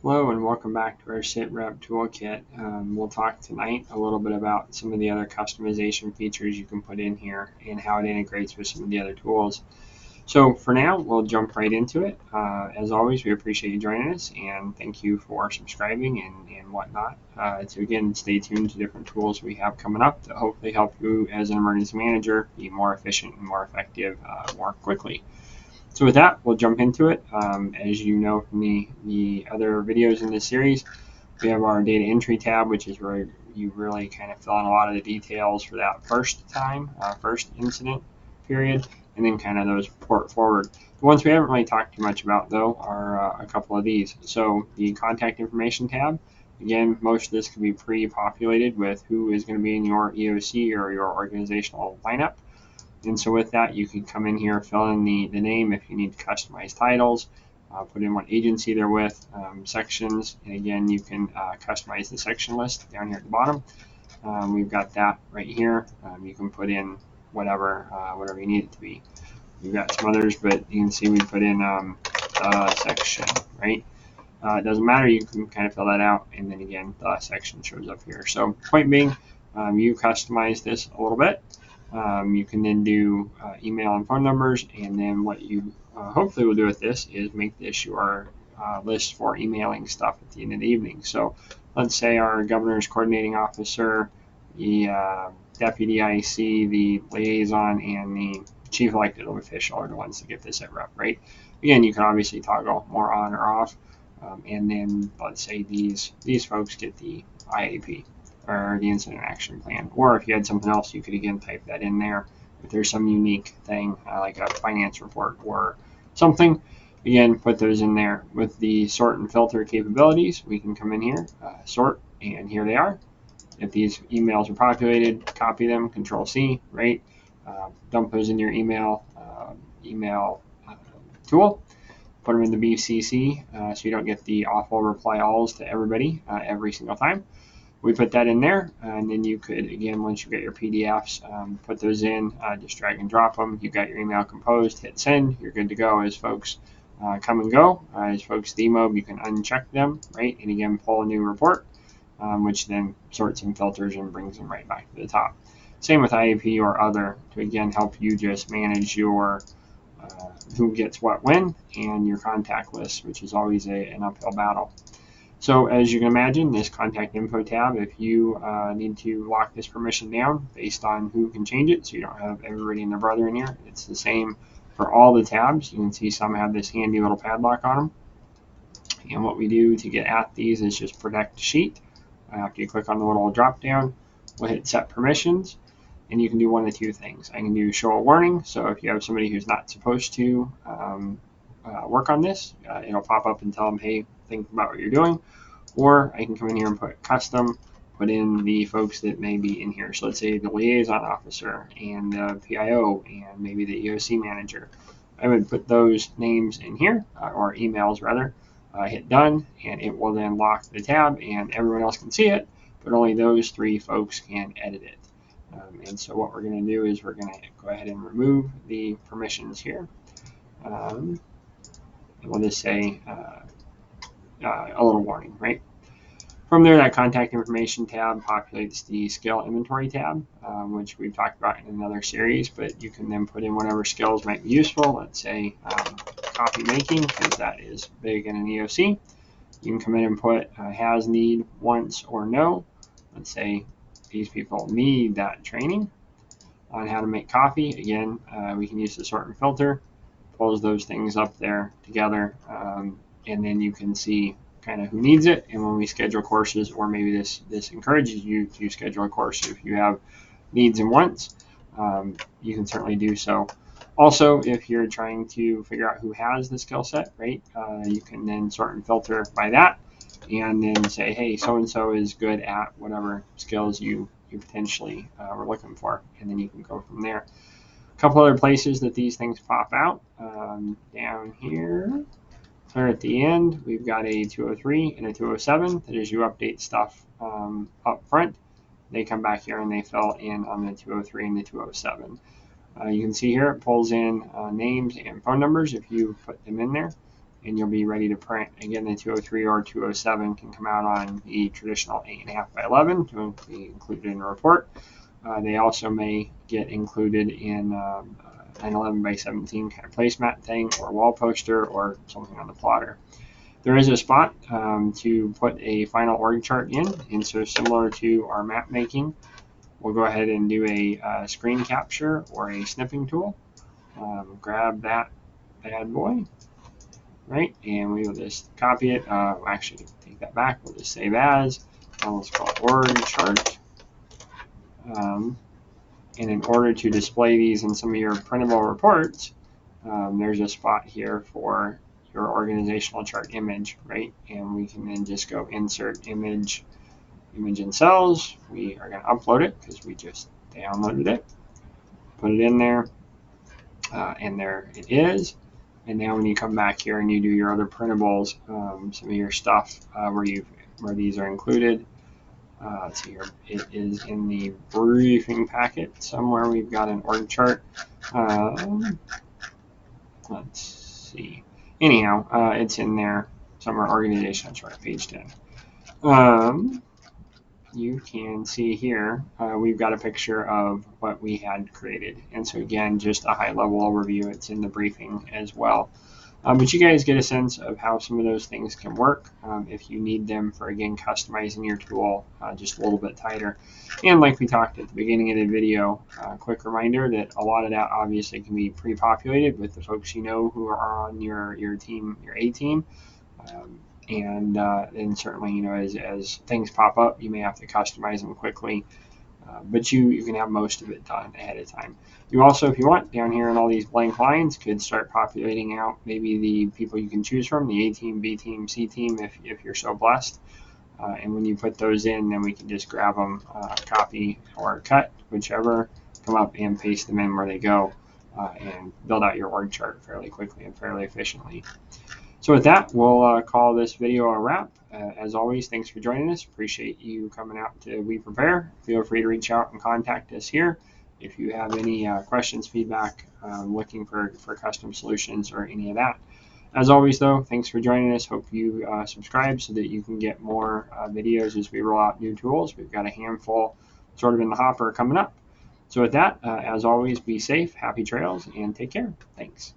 Hello and welcome back to our SitRep Toolkit. We'll talk tonight a little bit about some of the other customization features you can put in here and how it integrates with some of the other tools. So for now, we'll jump right into it. As always, we appreciate you joining us and thank you for subscribing and whatnot. So again, stay tuned to different tools we have coming up to hopefully help you as an emergency manager be more efficient and more effective more quickly. So with that, we'll jump into it. As you know from the other videos in this series, we have our data entry tab, which is where you really kind of fill in a lot of the details for that first incident period, and then kind of those port forward. The ones we haven't really talked too much about, though, are a couple of these. So the contact information tab, again, most of this can be pre-populated with who is going to be in your EOC or your organizational lineup. And so with that, you can come in here, fill in the name if you need to customize titles, put in what agency they're with, sections, and again, you can customize the section list down here at the bottom. We've got that right here. You can put in whatever you need it to be. We've got some others, but you can see we put in section, right? It doesn't matter, you can kind of fill that out, and then again, the section shows up here. So point being, you customize this a little bit. You can then do email and phone numbers, and then what you hopefully will do with this is make this your list for emailing stuff at the end of the evening. So let's say our governor's coordinating officer, the deputy IC, the liaison, and the chief elected official are the ones that get this SitRep, right? Again, you can obviously toggle more on or off, and then let's say these folks get the IAP or the incident action plan. Or if you had something else, you could again type that in there. If there's some unique thing like a finance report or something, again, put those in there. With the sort and filter capabilities, we can come in here, sort, and here they are. If these emails are populated, copy them, Control C, right? Dump those in your email tool. Put them in the BCC so you don't get the awful reply alls to everybody every single time. We put that in there, and then you could, again, once you get your PDFs, put those in, just drag and drop them. You've got your email composed, hit send, you're good to go. As folks come and go, as folks demo, you can uncheck them, right? And again, pull a new report, which then sorts and filters and brings them right back to the top. Same with IAP or other to, again, help you just manage your who gets what when and your contact list, which is always an uphill battle. So as you can imagine, this contact info tab, if you need to lock this permission down based on who can change it, so you don't have everybody and their brother in here, it's the same for all the tabs. You can see some have this handy little padlock on them. And what we do to get at these is just protect sheet. After you click on the little drop down, we'll hit set permissions, and you can do one of two things. I can do show a warning, so if you have somebody who's not supposed to work on this, it'll pop up and tell them, hey, think about what you're doing. Or I can come in here and put custom, put in the folks that may be in here. So let's say the liaison officer and the PIO and maybe the EOC manager. I would put those names in here, or emails rather, hit done, and it will then lock the tab and everyone else can see it, but only those three folks can edit it. And so what we're going to do is we're going to go ahead and remove the permissions here. And we'll just say a little warning, right? From there, that contact information tab populates the skill inventory tab, which we've talked about in another series, but you can then put in whatever skills might be useful. Let's say copy making, because that is big in an EOC. You can come in and put has, need, wants, or no. Let's say these people need that training on how to make coffee. Again, we can use the sort and filter, pulls those things up there together, and then you can see kind of who needs it. And when we schedule courses, or maybe this encourages you to schedule a course if you have needs and wants, you can certainly do so. Also, if you're trying to figure out who has the skill set, right, you can then sort and filter by that, and then say, hey, so-and-so is good at whatever skills you potentially were looking for, and then you can go from there. A couple other places that these things pop out, down here, or at the end, we've got a 203 and a 207. That is, you update stuff up front. They come back here and they fill in on the 203 and the 207. You can see here it pulls in names and phone numbers if you put them in there. and you'll be ready to print. Again, the 203 or 207 can come out on the traditional 8.5 by 11 to be included in a report. They also may get included in an 11 by 17 kind of placemat thing, or wall poster, or something on the plotter. There is a spot to put a final org chart in, and so similar to our map making, we'll go ahead and do a screen capture or a snipping tool. Grab that bad boy, right, and we will just copy it. Actually, take that back. We'll just save as. Let's call it org chart. And in order to display these in some of your printable reports, there's a spot here for your organizational chart image, right? And we can then just go insert image in cells. We are going to upload it because we just downloaded it. Put it in there, and there it is. And now when you come back here and you do your other printables, some of your stuff where these are included. Let's see here. It is in the briefing packet somewhere. We've got an org chart. Let's see. Anyhow, it's in there somewhere. Organizational chart, page 10. You can see here we've got a picture of what we had created. And so again, just a high-level overview. It's in the briefing as well. But you guys get a sense of how some of those things can work if you need them for, again, customizing your tool just a little bit tighter. And like we talked at the beginning of the video, quick reminder that a lot of that obviously can be pre-populated with the folks you know who are on your team, your A team. And certainly, you know, as things pop up, you may have to customize them quickly. But you can have most of it done ahead of time. You also, if you want, down here in all these blank lines, could start populating out maybe the people you can choose from, the A team, B team, C team, if you're so blessed. And when you put those in, then we can just grab them, copy or cut, whichever, come up and paste them in where they go, and build out your org chart fairly quickly and fairly efficiently. So with that, we'll call this video a wrap. As always, thanks for joining us. Appreciate you coming out to We Prepare. Feel free to reach out and contact us here if you have any questions, feedback, looking for custom solutions or any of that. As always, though, thanks for joining us. Hope you subscribe so that you can get more videos as we roll out new tools. We've got a handful sort of in the hopper coming up. So with that, as always, be safe, happy trails, and take care. Thanks.